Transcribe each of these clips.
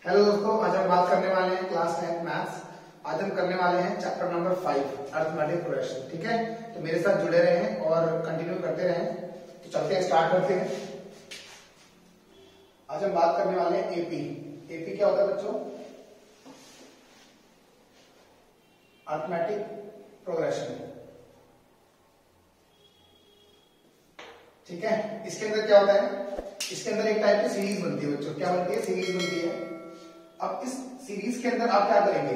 Hello दोस्तों, आज हम बात करने वाले हैं क्लास 10 मैथ्स। आज हम करने वाले हैं चैप्टर नंबर 5 अरिथमेटिक प्रोग्रेशन। ठीक है, तो मेरे साथ जुड़े रहें और कंटिन्यू करते रहें। तो चलते हैं, स्टार्ट करते हैं। आज हम बात करने वाले हैं एपी। एपी क्या होता है बच्चों? Arithmetic progression. ठीक है, इसके अंदर क्या होता है? इसके अंदर एक टाइप की सीरीज बनती है बच्चों। क्या बनती है? सीरीज बनती है। अब इस सीरीज के अंदर आप क्या करेंगे,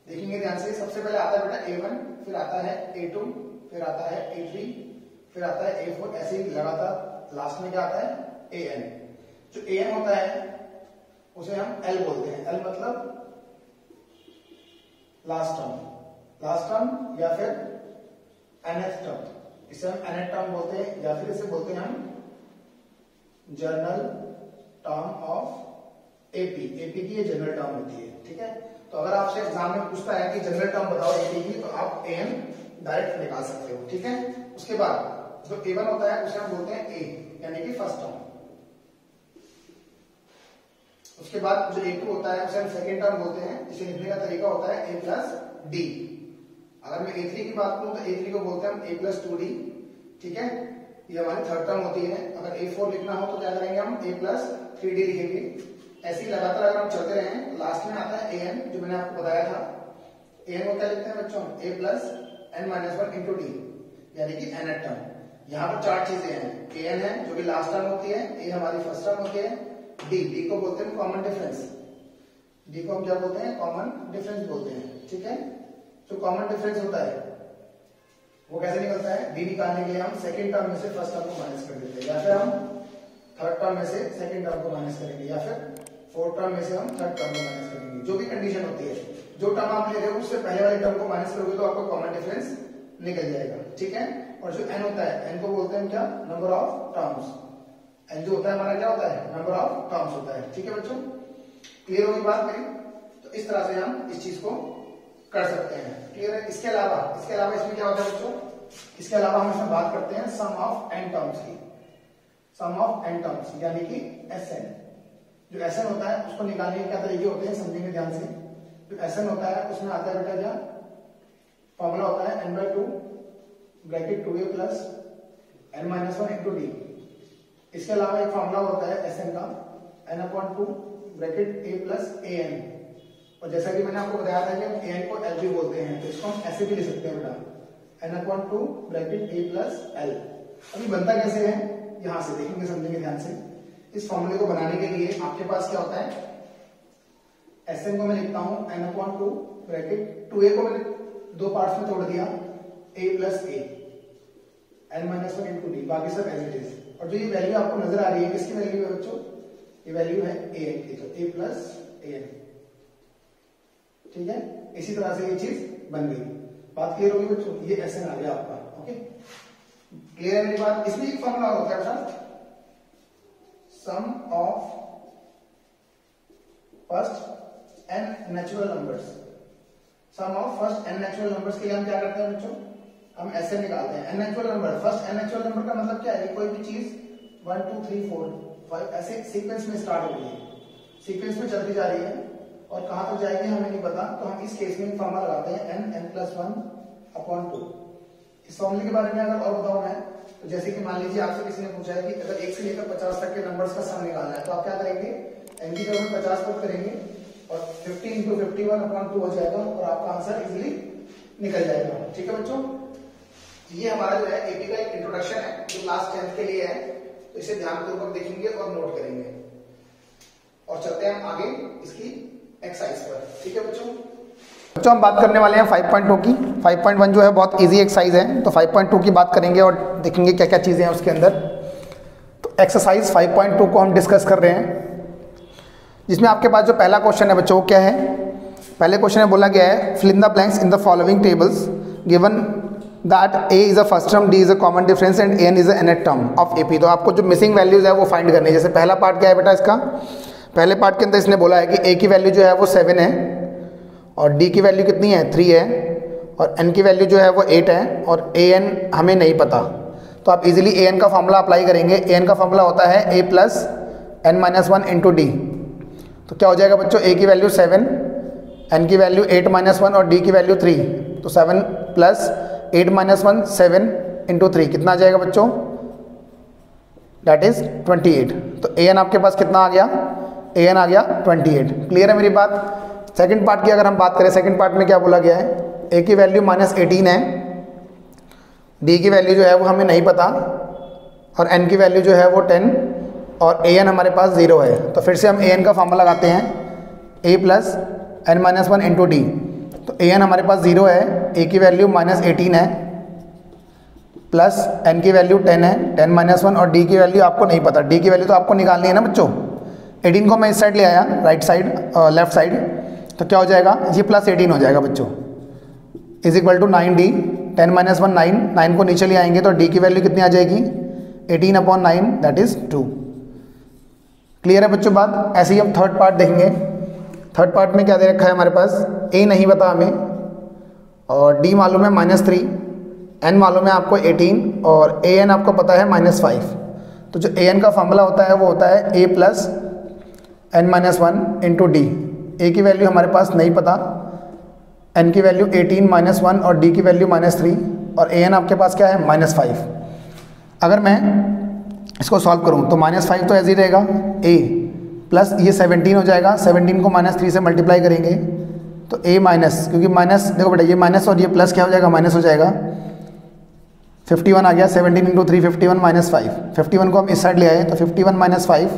देखेंगे ध्यान से। सबसे पहले आता है बेटा A1, फिर आता है A2, फिर आता है A3, फिर आता है A4, ऐसे ही लगातार लास्ट में क्या आता है? AN। जो AN होता है उसे हम L बोलते हैं। L मतलब लास्ट टर्म या फिर nth टर्म। इसे हम nth टर्म बोलते हैं या फिर इसे बोलते हैं हम journal term of AP. AP की ये जनरल टर्म होती है। ठीक है, तो अगर आपसे एग्जाम में पूछता है कि जनरल टर्म बताओ एपी की, तो आप एन डायरेक्ट निकाल सकते हो। ठीक है, उसके बाद जो A1 होता है उसे हम बोलते हैं ए, यानी कि फर्स्ट टर्म। उसके बाद जो A2 होता है उसे हम सेकेंड टर्म बोलते हैं। इसे लिखने का तरीका होता है A प्लस डी। अगर मैं A3 की बात करूं तो A3 को बोलते हैं हम A प्लस 2D। ठीक है, ये हमारी थर्ड टर्म होती है। अगर A4 लिखना हो तो क्या करेंगे हम? A प्लस 3D लिखेंगे। ऐसे ही लगातार अगर हम चलते रहें, लास्ट में आता है AN, जो मैंने आपको बताया था। AN को क्या लिखते हैं बच्चों? A plus n-1 into D, यानी कि nth टर्म। यहाँ पर चार चीजें हैं। AN है जो कि लास्ट टर्म होती है, A हमारी फर्स्ट टर्म होती है, D को बोलते हैं कॉमन डिफरेंस। D को हम क्या बोलते हैं? कॉमन डिफरेंस बोलते हैं। ठीक है, जो कॉमन डिफरेंस होता है वो कैसे निकलता है? D निकालने के लिए हम सेकेंड टर्म में से फर्स्ट टर्म को माइनस कर देते हैं, या फिर हम थर्ड टर्म में से सेकेंड टर्म को माइनस करेंगे, या फिर फोर्थ टर्म में से हम थर्ड टर्म को माइनस करेंगे। जो भी कंडीशन होती है, जो टर्म आप ले रहे हो उससे पहले वाले टर्म को माइनस करोगे तो आपको कॉमन डिफरेंस निकल जाएगा। ठीक है, और जो n होता है, n को बोलते हैं क्या? Number of terms. n जो होता है हमारा क्या होता है? नंबर ऑफ टर्म्स होता है। ठीक है बच्चों, क्लियर होगी बात मेरी? तो इस तरह से हम इस चीज को कर सकते हैं। क्लियर है? इसके अलावा इसमें क्या होता है बच्चों? इसके अलावा हम इसमें बात करते हैं सम ऑफ n टर्म्स की। सम ऑफ n टर्म्स यानी कि Sn। जो Sn होता है उसको निकालने के क्या तरीके होते हैं, समझेंगे ध्यान से। जो Sn होता है उसमें आता है बेटा क्या फॉर्मूला होता है? n/2 bracket 2a plus n-1 into D. इसके अलावा एक फॉर्मूला होता है Sn का n/2 bracket a plus an। और जैसा कि मैंने आपको बताया था कि हम an को l भी बोलते हैं, तो इसको हम ऐसे भी लिख सकते हैं बेटा n/2 bracket a plus l। अभी बनता कैसे है यहां से देखेंगे, समझेंगे ध्यान से। इस फॉर्मूले को बनाने के लिए आपके पास क्या होता है? Sn को मैं लिखता हूं n/2 ब्रैकेट 2a को मैंने दो पार्ट्स में तोड़ दिया, a plus a n-1 into D, बाकी सब एज इट इज। और जो ये वैल्यू आपको नजर आ रही है, किसकी वैल्यू है बच्चों? ये वैल्यू है an की, तो a प्लस an। ठीक है, इसी तरह से ये चीज बन गई। बात क्लियर होगी बच्चों? ये Sn आ गया आपका। ओके, क्लियर है मेरी बात? इसमें एक फॉर्मूला होता है sum of first n natural numbers. Sum of first n natural numbers के लिए हम क्या करते हैं बच्चों? हम ऐसे निकालते हैं n natural number. First n natural number का मतलब क्या है? कोई भी चीज 1 2 3 4 5 ऐसे सीक्वेंस में स्टार्ट हो रही है, सीक्वेंस में चलती जा रही है, और कहां तक जाएगी हमें नहीं पता। तो हम इस केस में फॉर्मूला लगाते हैं n+1/2। इस फॉर्मूले के बारे में अगर और बताऊं मैं, तो जैसे कि मान लीजिए आपसे किसी ने पूछा है कि अगर 1 से लेकर 50 तक के नंबर्स का सम निकालना है, तो आप क्या करेंगे? n की जगह 50 पुट करेंगे और 50 × 51/2 हो जाएगा और आपका आंसर इजीली निकल जाएगा। ठीक है बच्चों, ये हमारा जो है एपी का एक इंट्रोडक्शन है जो क्लास 10 के लिए है। तो इसे ध्यानपूर्वक देखेंगे और नोट करेंगे, और चलते हैं हम आगे इसकी एक्सरसाइज पर। ठीक है बच्चों, हम बात करने वाले हैं 5.2 की। 5.1 जो है बहुत इजी एक्सरसाइज है, तो 5.2 की बात करेंगे और देखेंगे क्या क्या चीजें हैं उसके अंदर। तो एक्सरसाइज 5.2 को हम डिस्कस कर रहे हैं, जिसमें आपके पास जो पहला क्वेश्चन है बच्चों, क्या है? पहले क्वेश्चन में बोला गया है fill in the blanks in the following tables given that a is a first term, d is a common difference and n is a nth term of AP। तो आपको जो मिसिंग वैल्यूज है वो find करनी है। जैसे पहला part क्या है बेटा इसका? पहले पार्ट के अंदर इसने बोला है कि a की वैल्यू जो है वो 7 है, और d की वैल्यू कितनी है? 3 है, और n की वैल्यू जो है वो 8 है, और an हमें नहीं पता। तो आप इजीली an का फॉर्मूला अप्लाई करेंगे। an का फॉर्मूला होता है a plus n-1 into D. तो क्या हो जाएगा बच्चों, ए की वैल्यू 7, एन की वैल्यू 8 - 1 और डी की वैल्यू 3, तो 7 + 8 - 1 7 × 3 कितना आ जाएगा बच्चों, दैट इज 28। तो ए एन आपके पास कितना आ गया, ए एन आ गया 28। क्लियर है मेरी बात। सेकंड पार्ट की अगर हम बात करें, सेकंड पार्ट में क्या बोला गया है, ए की वैल्यू -18 है, डी की वैल्यू जो है वो हमें नहीं पता, और एन की वैल्यू जो है वो 10 और ए एन हमारे पास 0 है। तो फिर से हम ए एन का फॉर्मूला लगाते हैं, a + n - 1 × d। तो ए एन हमारे पास 0 है, ए की वैल्यू -18 है, प्लस एन की वैल्यू 10 है, 10 - 1 और डी की वैल्यू आपको नहीं पता, डी की वैल्यू तो आपको निकालनी है ना बच्चों। 18 को मैं इस साइड ले आया, राइट साइड लेफ्ट साइड, तो क्या हो जाएगा, ये +18 हो जाएगा बच्चों, = 9d। 10 - 1 9, 9 को नीचे ले आएंगे तो डी की वैल्यू कितनी आ जाएगी, 18/9 दैट इज 2। क्लियर है बच्चों बात। ऐसे ही हम थर्ड पार्ट देखेंगे। थर्ड पार्ट में क्या दे रखा है हमारे पास, ए नहीं पता हमें और डी मालूम है -3, एन मालूम है आपको 18 और ए एन आपको पता है -5। तो जो ए एन का फॉर्मूला होता है वो होता है a + n - 1 × d। ए की वैल्यू हमारे पास नहीं पता, एन की वैल्यू 18 - 1 और डी की वैल्यू -3 और ए एन आपके पास क्या है, -5। अगर मैं इसको सॉल्व करूं तो -5 तो ऐसे ही रहेगा, a प्लस ये 17 हो जाएगा, 17 को -3 से मल्टीप्लाई करेंगे तो a माइनस, क्योंकि माइनस देखो बेटा ये माइनस और ये प्लस क्या हो जाएगा, माइनस हो जाएगा, 51 आ गया, 17 × 3 51 - 5, 51 को हम इस साइड ले आए तो 51 - 5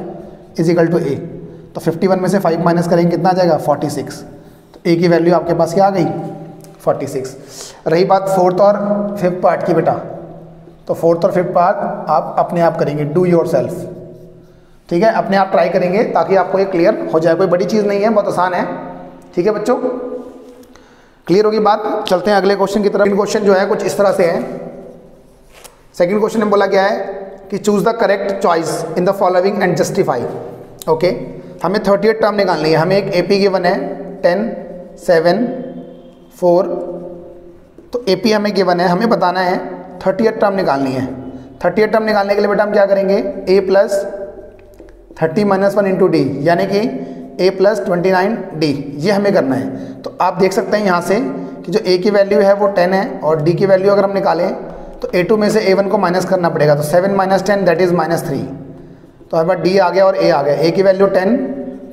= a। तो 51 में से 5 माइनस करेंगे कितना आ जाएगा, 46। तो a की वैल्यू आपके पास क्या आ गई, 46। रही बात फोर्थ और फिफ्थ पार्ट की बेटा, तो फोर्थ और फिफ्थ पार्ट आप अपने आप करेंगे, डू योर सेल्फ, ठीक है, अपने आप ट्राई करेंगे ताकि आपको ये क्लियर हो जाए। कोई बड़ी चीज़ नहीं है, बहुत आसान है, ठीक है बच्चों, क्लियर होगी बात। चलते हैं अगले क्वेश्चन की तरफ। क्वेश्चन जो है कुछ इस तरह से है। सेकंड क्वेश्चन में बोला गया है कि choose the correct choice in the following and justify. Okay, हमें 38 टर्म निकालनी है। हमें एक एपी गिवन है 10 7 4, तो एपी हमें गिवन है, हमें बताना है 38 टर्म निकालनी है। 38 टर्म निकालने के लिए बेटा हम क्या करेंगे, a + 30 - 1 × d, यानी कि a + 29d, ये हमें करना है। तो आप देख सकते हैं यहाँ से कि जो a की वैल्यू है वो 10 है और d की वैल्यू अगर हम निकालें तो a2 में से a1 को माइनस करना पड़ेगा, तो 7 - 10 दैट इज़ -3। तो हमारे पास d आ गया और a आ गया। a की वैल्यू 10,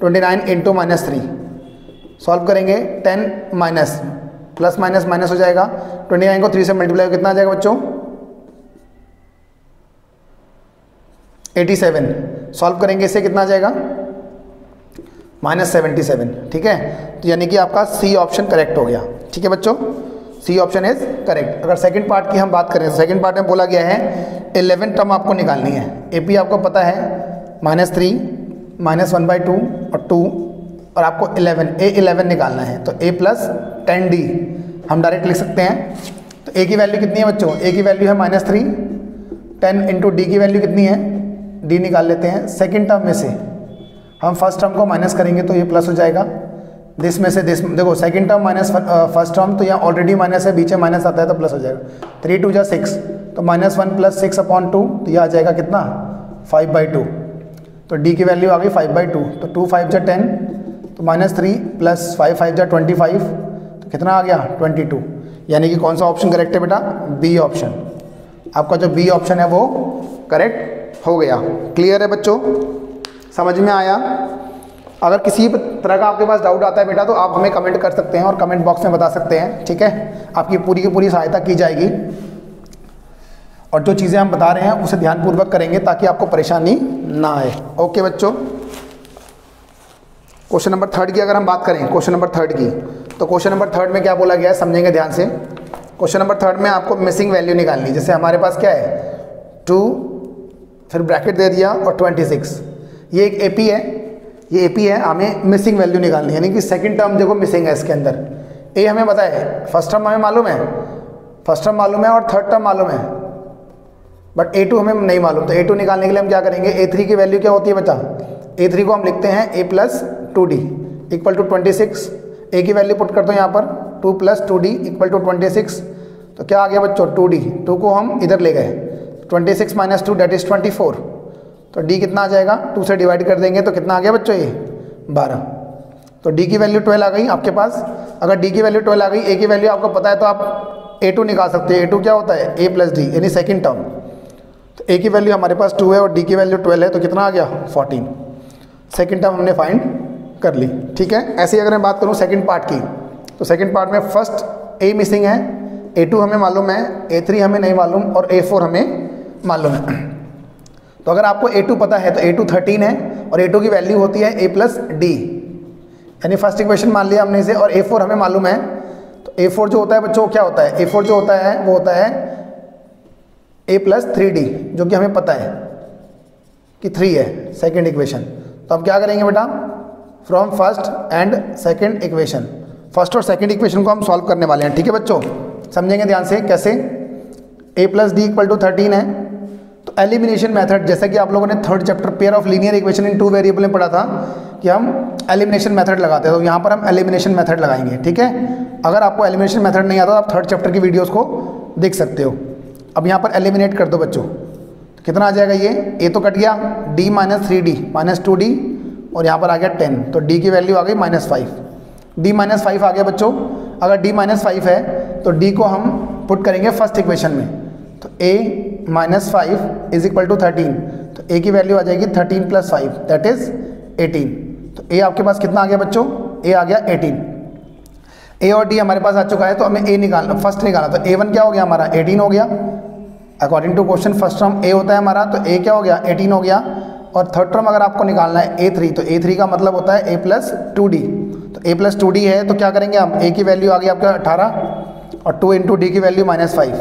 29 × -3 सॉल्व करेंगे, 10 माइनस प्लस माइनस माइनस हो जाएगा, 29 को 3 से मल्टीप्लाई कितना आ जाएगा बच्चों, 87। सॉल्व करेंगे इससे कितना आ जाएगा, -77। ठीक है, तो यानी कि आपका सी ऑप्शन करेक्ट हो गया। ठीक है बच्चों, सी ऑप्शन इज करेक्ट। अगर सेकंड पार्ट की हम बात करें, सेकंड पार्ट में बोला गया है 11 टर्म आपको निकालनी है। एपी आपको पता है -3 -1/2 और 2, और आपको 11 निकालना है। तो a + 10d हम डायरेक्ट लिख सकते हैं। तो a की वैल्यू कितनी है बच्चों, a की वैल्यू है -3, 10 × d की वैल्यू कितनी है, d निकाल लेते हैं। सेकेंड टर्म में से हम फर्स्ट टर्म को माइनस करेंगे तो ये प्लस हो जाएगा। दिस में से दिस, देखो second term minus first term, तो यहाँ ऑलरेडी माइनस है, बीच में माइनस आता है तो प्लस हो जाएगा। 3 × 2 = 6, तो -1 + 6/2, तो यह आ जाएगा कितना, 5/2। तो d की वैल्यू आ गई 5/2। तो 2 × 5 = 10, तो -3 + 5 × 5 = 25, तो कितना आ गया 22। यानी कि कौन सा ऑप्शन करेक्ट है बेटा, बी ऑप्शन। आपका जो बी ऑप्शन है वो करेक्ट हो गया। क्लियर है बच्चों, समझ में आया। अगर किसी तरह का आपके पास डाउट आता है बेटा तो आप हमें कमेंट कर सकते हैं और कमेंट बॉक्स में बता सकते हैं। ठीक है, आपकी पूरी की पूरी सहायता की जाएगी और जो चीज़ें हम बता रहे हैं उसे ध्यानपूर्वक करेंगे ताकि आपको परेशानी ना आए। ओके बच्चों, क्वेश्चन नंबर 3 की अगर हम बात करें, क्वेश्चन नंबर 3 की, तो क्वेश्चन नंबर 3 में क्या बोला गया है समझेंगे ध्यान से। क्वेश्चन नंबर 3 में आपको मिसिंग वैल्यू निकालनी। जैसे हमारे पास क्या है 2, फिर ब्रैकेट दे दिया और 26, ये एक एपी है, ये एपी है, हमें मिसिंग वैल्यू निकालनी है, यानी कि सेकंड टर्म देखो मिसिंग है इसके अंदर। ए हमें पता है, फर्स्ट टर्म हमें मालूम है, फर्स्ट टर्म मालूम है और थर्ड टर्म मालूम है, बट A2 हमें नहीं मालूम। तो A2 निकालने के लिए हम क्या करेंगे, A3 की वैल्यू क्या होती है बच्चा, A3 को हम लिखते हैं a + 2d = 26। a की वैल्यू पुट करते हैं यहाँ पर, 2 + 2d = 26। तो क्या आ गया बच्चों 2d, 2 को हम इधर ले गए, 26 - 2 दैट इज 24। तो d कितना आ जाएगा, 2 से डिवाइड कर देंगे तो कितना आ गया बच्चों, ये 12। तो डी की वैल्यू 12 आ गई आपके पास। अगर डी की वैल्यू 12 आ गई, ए की वैल्यू आपको पता है तो आप A2 निकाल सकते हैं। A2 क्या होता है? A प्लस डी, यानी सेकेंड टर्म। तो ए की वैल्यू हमारे पास 2 है और डी की वैल्यू 12 है, तो कितना आ गया? 14। सेकेंड टर्म हमने फाइंड कर ली। ठीक है, ऐसे ही अगर मैं बात करूँ सेकेंड पार्ट की, तो सेकेंड पार्ट में फर्स्ट ए मिसिंग है, A2 हमें मालूम है, A3 हमें नहीं मालूम और A4 हमें मालूम है। तो अगर आपको A2 पता है तो A2 13 है और A2 की वैल्यू होती है A प्लस डी, यानी फर्स्ट इक्वेशन मान लिया हमने इसे। और A4 हमें मालूम है, तो A4 जो होता है बच्चों क्या होता है? A4 जो होता है वो होता है A प्लस 3D, जो कि हमें पता है कि 3 है सेकेंड इक्वेशन। तो हम क्या करेंगे बेटा? From first and second equation, first और सेकेंड इक्वेशन को हम सॉल्व करने वाले हैं। ठीक है बच्चों, समझेंगे ध्यान से कैसे। A plus d equal to 13 है, तो एलिमिनेशन मेथड, जैसे कि आप लोगों ने third chapter pair of linear equation in 2 variable में पढ़ा था कि हम एलिमिनेशन मेथड लगाते हैं, तो यहाँ पर हम एलिमिनेशन मेथड लगाएंगे। ठीक है, अगर आपको एलिमिनेशन मेथड नहीं आता तो आप थर्ड चैप्टर की वीडियोस को देख सकते हो। अब यहाँ पर एलिमिनेट कर दो बच्चों, तो कितना आ जाएगा? ये A तो कट गया, D minus 3D minus 2D और यहाँ पर आ गया 10, तो D की वैल्यू आ गई -5। D माइनस 5 आ गया बच्चों। अगर D माइनस 5 है तो D को हम पुट करेंगे फर्स्ट इक्वेशन में, तो A minus 5 is equal to 13, तो A की वैल्यू आ जाएगी 13 प्लस 5 दैट इज 18। तो A आपके पास कितना आ गया बच्चों? A आ गया 18। A और D हमारे पास आ चुका है, तो हमें A निकालना, फर्स्ट निकालना, तो A1 क्या हो गया हमारा? 18 हो गया। According to question first term A होता है हमारा, तो A क्या हो गया? 18 हो गया। और थर्ड टर्म अगर आपको निकालना है A3, तो A3 का मतलब होता है A प्लस 2D, तो A प्लस 2D है, तो क्या करेंगे हम? A की वैल्यू आ गई आपका 18 और 2 इंटू डी की वैल्यू -5,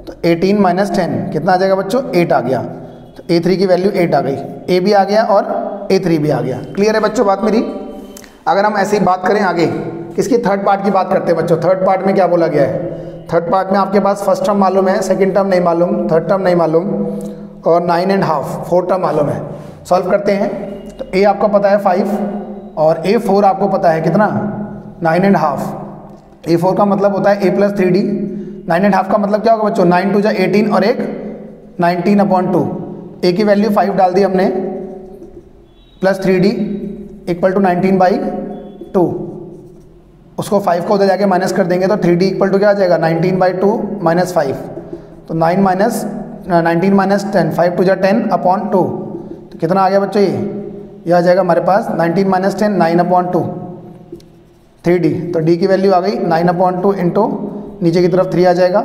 तो 18 माइनस 10 कितना आ जाएगा बच्चों? 8 आ गया। तो A3 की वैल्यू 8 आ गई, A भी आ गया और A3 भी आ गया। क्लियर है बच्चों बात मेरी? अगर हम ऐसी बात करें आगे, किसकी? थर्ड पार्ट की बात करते हैं बच्चों। थर्ड पार्ट में क्या बोला गया है? थर्ड पार्ट में आपके पास फर्स्ट टर्म मालूम है, सेकंड टर्म नहीं मालूम, थर्ड टर्म नहीं मालूम और 9.5 फोर्थ टर्म मालूम है। सॉल्व करते हैं, तो A आपको पता है 5 और A4 आपको पता है कितना? 9.5। A4 का मतलब होता है A प्लस 3D, 9.5 का मतलब क्या होगा बच्चों? 9 2 18 और एक 19/2। A की वैल्यू 5 डाल दी हमने, प्लस 3D इक्वल टू 19/2, उसको 5 को उधर जाके माइनस कर देंगे, तो 3D इक्वल टू क्या आ जाएगा? 19/2 माइनस 5, तो 19 माइनस 10, 5 2 10/2, तो कितना आ गया बच्चों? ये आ जाएगा हमारे पास 19 माइनस 10 9/2 3D, तो D की वैल्यू आ गई 9/2 इंटू नीचे की तरफ 3 आ जाएगा,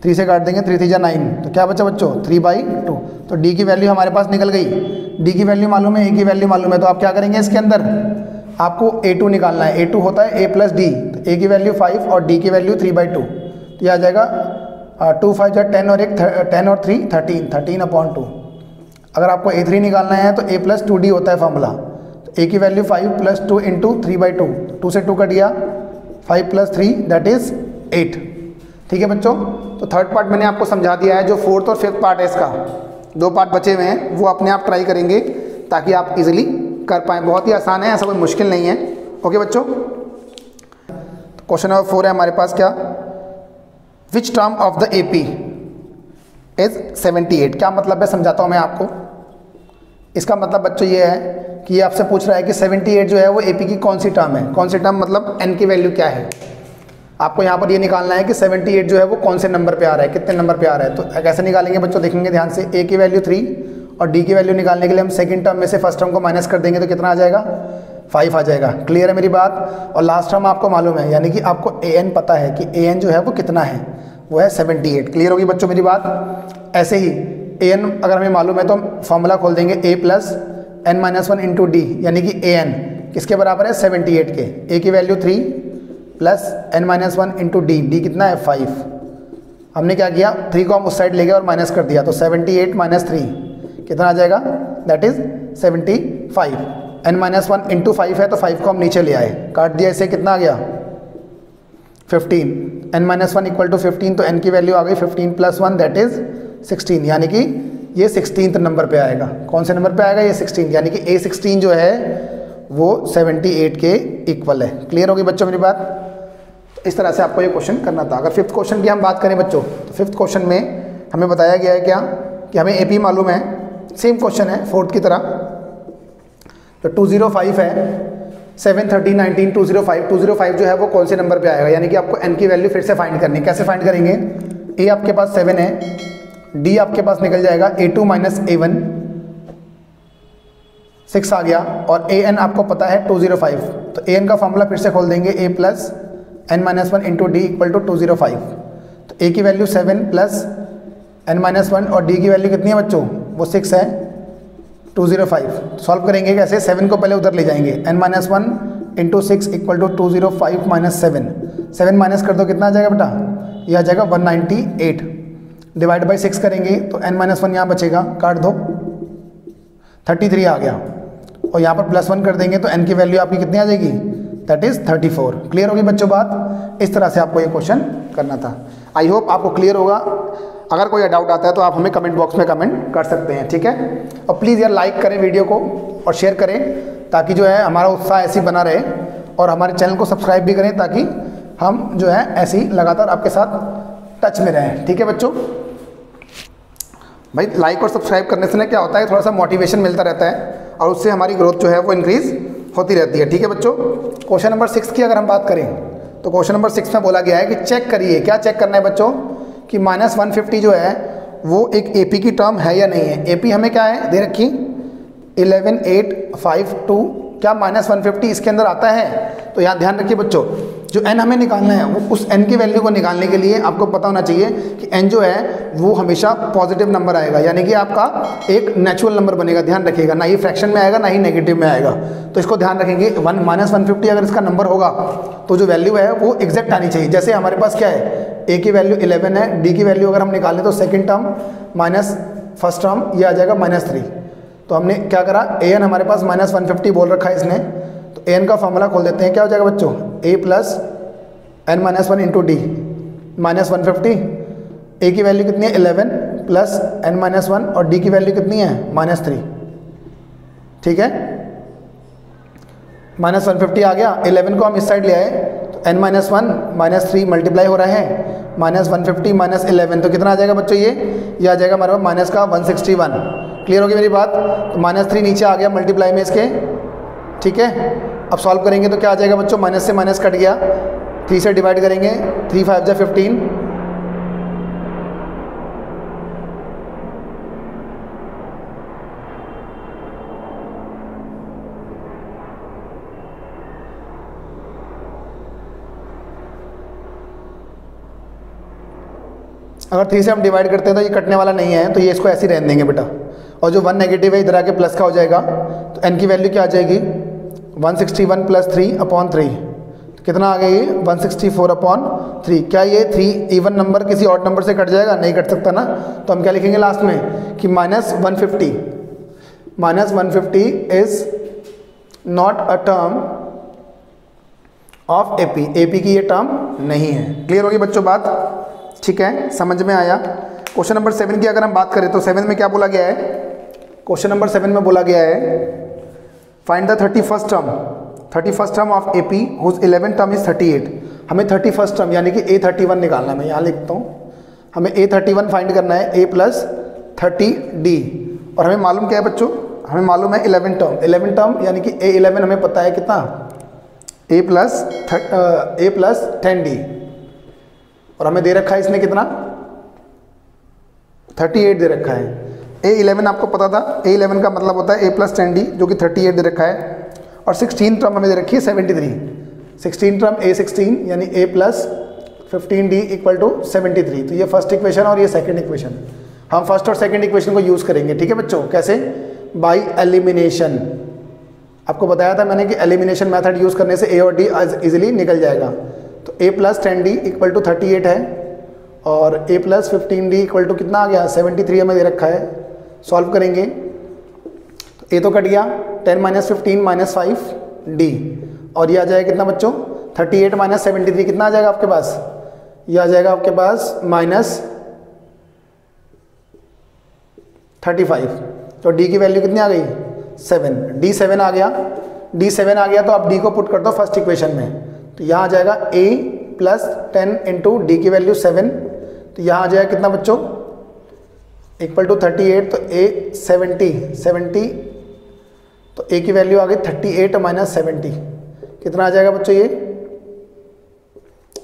3 से काट देंगे, 3 3 जा 9, तो क्या बचा बच्चों? 3/2। तो D की वैल्यू हमारे पास निकल गई। D की वैल्यू मालूम है, A की वैल्यू मालूम है, तो आप क्या करेंगे? इसके अंदर आपको A2 निकालना है। A2 होता है A प्लस डी, तो A की वैल्यू 5 और D की वैल्यू 3/2, तो ये आ जाएगा 2 5 जा 10 और एक 10 और 3 13/2। अगर आपको A3 निकालना है तो A प्लस 2D होता है फॉर्मूला, तो A की वैल्यू 5 प्लस 2 इंटू 3/2, 2 से 2 कट गया, 5 प्लस 3 दैट इज 8। ठीक है बच्चों, तो थर्ड पार्ट मैंने आपको समझा दिया है। जो फोर्थ और फिफ्थ पार्ट है, इसका 2 पार्ट बचे हुए हैं, वो अपने आप ट्राई करेंगे ताकि आप इजीली कर पाएँ। बहुत ही आसान है, ऐसा कोई मुश्किल नहीं है। ओके बच्चों, क्वेश्चन नंबर 4 है हमारे पास, क्या? Which term of the AP is 78? क्या मतलब है, समझाता हूँ मैं आपको। इसका मतलब बच्चों ये है कि ये आपसे पूछ रहा है कि 78 जो है वो AP की कौन सी टर्म है। कौन सी टर्म मतलब n की वैल्यू क्या है। आपको यहाँ पर ये निकालना है कि 78 जो है वो कौन से नंबर पे आ रहा है, कितने नंबर पे आ रहा है। तो कैसे निकालेंगे बच्चों, देखेंगे ध्यान से। A की वैल्यू 3 और D की वैल्यू निकालने के लिए हम सेकंड टर्म में से फर्स्ट टर्म को माइनस कर देंगे, तो कितना आ जाएगा? 5 आ जाएगा। क्लियर है मेरी बात? और लास्ट टर्म आपको मालूम है, यानी कि आपको AN पता है कि AN जो है वो कितना है, वो है 78। क्लियर होगी बच्चों मेरी बात? ऐसे ही AN अगर हमें मालूम है तो हम फॉर्मूला खोल देंगे A plus n-1 into D, यानी कि AN किसके बराबर है? 78 के। A की value 3 plus n-1 into D, D कितना है? 5। हमने क्या किया, 3 को हम उस साइड ले गए और माइनस कर दिया, तो 78 माइनस 3 कितना आ जाएगा? That is 75। n-1 इंटू 5 है, तो 5 को हम नीचे ले आए, काट दिया, इसे कितना आ गया? 15। n-1 इक्वल टू 15, तो n की वैल्यू आ गई 15 प्लस 1 दैट इज 16, यानी कि ये 16th नंबर पे आएगा। कौन से नंबर पे आएगा? ये 16, यानी कि A16 जो है वो 78 के इक्वल है। क्लियर होगी बच्चों मेरी बात? तो इस तरह से आपको ये क्वेश्चन करना था। अगर फिफ्थ क्वेश्चन की हम बात करें बच्चों, तो फिफ्थ क्वेश्चन में हमें बताया गया है क्या कि हमें AP मालूम है, सेम क्वेश्चन है फोर्थ की तरह। तो 205 है, 7, 13, 19, 205, 205 जो है वो कौन से नंबर पे आएगा, यानी कि आपको n की वैल्यू फिर से फाइंड करनी है। कैसे फाइंड करेंगे, a आपके पास 7 है, d आपके पास निकल जाएगा a2 माइनस a1, 6 आ गया, और an आपको पता है 205, तो an का फॉर्मूला फिर से खोल देंगे, a plus n minus 1 into d equal to 205। तो a की वैल्यू 7 प्लस n माइनस 1 और d की वैल्यू कितनी है बच्चों, वो 6 है, 205। सॉल्व करेंगे कैसे, 7 को पहले उधर ले जाएंगे, n minus 1 into 6 equal to 205 minus 7 minus कर दो, कितना आ जाएगा बेटा, यह आ जाएगा 198, डिवाइड बाई 6 करेंगे तो n माइनस 1 यहाँ बचेगा, काट दो, 33 आ गया, और यहाँ पर +1 कर देंगे तो n की वैल्यू आपकी कितनी आ जाएगी, दैट इज 34। क्लियर होगी बच्चों बात, इस तरह से आपको ये क्वेश्चन करना था। आई होप आपको क्लियर होगा। अगर कोई डाउट आता है तो आप हमें कमेंट बॉक्स में कमेंट कर सकते हैं, ठीक है। और प्लीज़ यार लाइक करें वीडियो को और शेयर करें, ताकि जो है हमारा उत्साह ऐसे ही बना रहे, और हमारे चैनल को सब्सक्राइब भी करें, ताकि हम जो है ऐसे ही लगातार आपके साथ टच में रहें, ठीक है बच्चों। भाई लाइक और सब्सक्राइब करने से ना क्या होता है, थोड़ा सा मोटिवेशन मिलता रहता है, और उससे हमारी ग्रोथ जो है वो इंक्रीज़ होती रहती है, ठीक है बच्चों। क्वेश्चन नंबर 6 की अगर हम बात करें तो क्वेश्चन नंबर 6 में बोला गया है कि चेक करिए, क्या चेक करना है बच्चों, कि -150 जो है वो एक AP की टर्म है या नहीं है। AP हमें क्या है दे रखी 11852, क्या -150 इसके अंदर आता है। तो यहाँ ध्यान रखिए बच्चों, जो n हमें निकालना है वो उस n की वैल्यू को निकालने के लिए आपको पता होना चाहिए कि n जो है वो हमेशा पॉजिटिव नंबर आएगा, यानी कि आपका एक नेचुरल नंबर बनेगा। ध्यान रखिएगा, ना ही फ्रैक्शन में आएगा ना ही नेगेटिव में आएगा, तो इसको ध्यान रखेंगे। -150 अगर इसका नंबर होगा तो जो वैल्यू है वो एग्जैक्ट आनी चाहिए। जैसे हमारे पास क्या है, a की वैल्यू 11 है, d की वैल्यू अगर हम निकालें तो second term minus first term ये आ जाएगा -3। तो हमने क्या करा, an हमारे पास -150 बोल रखा है इसने, तो an का फॉर्मूला खोल देते हैं, क्या हो जाएगा बच्चों, a plus n minus 1 into D -150, a की वैल्यू कितनी है 11 प्लस n माइनस 1 और d की वैल्यू कितनी है -3, ठीक है। -150 आ गया, 11 को हम इस साइड ले आए तो n माइनस 1 -3 मल्टीप्लाई हो रहा है, -150 माइनस 11 तो कितना आ जाएगा बच्चों, ये आ जाएगा हमारे पास माइनस का 161। क्लियर होगी मेरी बात, तो -3 नीचे आ गया मल्टीप्लाई में इसके, ठीक है। अब सॉल्व करेंगे तो क्या आ जाएगा बच्चों, माइनस से माइनस कट गया, 3 से डिवाइड करेंगे, 3 5 जा 15, अगर 3 से हम डिवाइड करते हैं तो ये कटने वाला नहीं है, तो ये इसको ऐसे ही रहने देंगे बेटा। और जो 1 नेगेटिव है इधर आके प्लस का हो जाएगा, तो n की वैल्यू क्या आ जाएगी 161 प्लस 3 अपॉन 3, तो कितना आ गया ये 164 अपॉन 3। क्या ये 3 इवन नंबर किसी और नंबर से कट जाएगा, नहीं कट सकता ना, तो हम क्या लिखेंगे लास्ट में कि -150 is not a term of AP की ये टर्म नहीं है। क्लियर होगी बच्चों बात, ठीक है, समझ में आया। क्वेश्चन नंबर 7 की अगर हम बात करें तो 7 में क्या बोला गया है, क्वेश्चन नंबर 7 में बोला गया है find the 31st term of AP whose 11th term is 38। हमें 31st टर्म यानी कि A31 निकालना है। मैं यहाँ लिखता हूँ, हमें A31 फाइंड करना है, A प्लस 30D, और हमें मालूम क्या है बच्चों, हमें मालूम है 11 टर्म यानी कि A11 हमें पता है कितना, A प्लस 10D, और हमें दे रखा है इसने कितना 38 दे रखा है। A11 आपको पता था, A11 का मतलब होता है A प्लस 10D जो कि 38 दे रखा है, और 16 टर्म हमें दे रखी है 73। 16 टर्म A16 यानी A plus 15D equal to 73। तो ये फर्स्ट इक्वेशन और ये सेकंड इक्वेशन, हम फर्स्ट और सेकंड इक्वेशन को यूज़ करेंगे, ठीक है बच्चों। कैसे, बाय एलिमिनेशन। आपको बताया था मैंने कि एलिमिनेशन मेथड यूज़ करने से A और D इजीली निकल जाएगा। तो A plus 10D equal to 38 है, और A plus 15D equal to कितना आ गया 73 हमें दे रखा है। सॉल्व करेंगे तो A तो कट गया, 10 माइनस 15 माइनस 5D, और ये आ जाएगा कितना बच्चों 38 माइनस 73 कितना आ जाएगा आपके पास, ये आ जाएगा आपके पास -35। तो D की वैल्यू कितनी आ गई 7, D7 आ गया, D7 आ गया तो आप D को पुट कर दो फर्स्ट इक्वेशन में, तो यहाँ आ जाएगा A प्लस 10 इंटू डी की वैल्यू 7, तो यहाँ आ जाएगा कितना बच्चों इक्वल टू 38, तो A 70 तो ए की वैल्यू आ गई 38 माइनस 70, कितना आ जाएगा बच्चों ये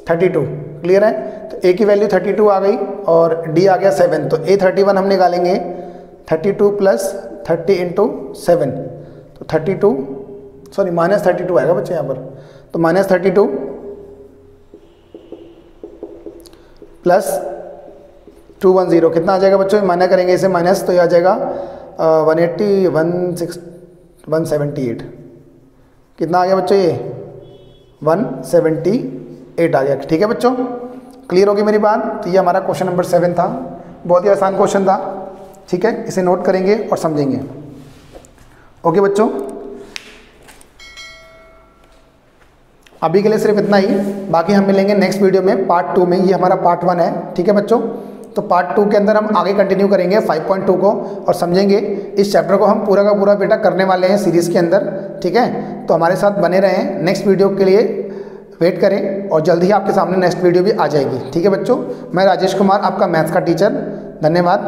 32। क्लियर है? तो ए की वैल्यू 32 आ गई और डी आ गया 7, तो A31 हम निकालेंगे 32 प्लस 30 इंटू 7, तो 32 सॉरी माइनस 32 आएगा बच्चे यहाँ पर, तो माइनस 32 प्लस 210 कितना आ जाएगा बच्चों, माइनस करेंगे इसे माइनस, तो ये आ जाएगा 180 178, कितना आ गया बच्चों ये 178 आ गया। ठीक है बच्चों, क्लियर होगी मेरी बात? तो ये हमारा क्वेश्चन नंबर 7 था, बहुत ही आसान क्वेश्चन था। ठीक है, इसे नोट करेंगे और समझेंगे। ओके बच्चों, अभी के लिए सिर्फ इतना ही, बाकी हम मिलेंगे नेक्स्ट वीडियो में पार्ट 2 में। ये हमारा पार्ट 1 है। ठीक है बच्चों, तो पार्ट 2 के अंदर हम आगे कंटिन्यू करेंगे 5.2 को और समझेंगे। इस चैप्टर को हम पूरा का पूरा बेटा करने वाले हैं सीरीज़ के अंदर। ठीक है, तो हमारे साथ बने रहें, नेक्स्ट वीडियो के लिए वेट करें और जल्दी ही आपके सामने नेक्स्ट वीडियो भी आ जाएगी। ठीक है बच्चों, मैं राजेश कुमार, आपका मैथ्स का टीचर। धन्यवाद।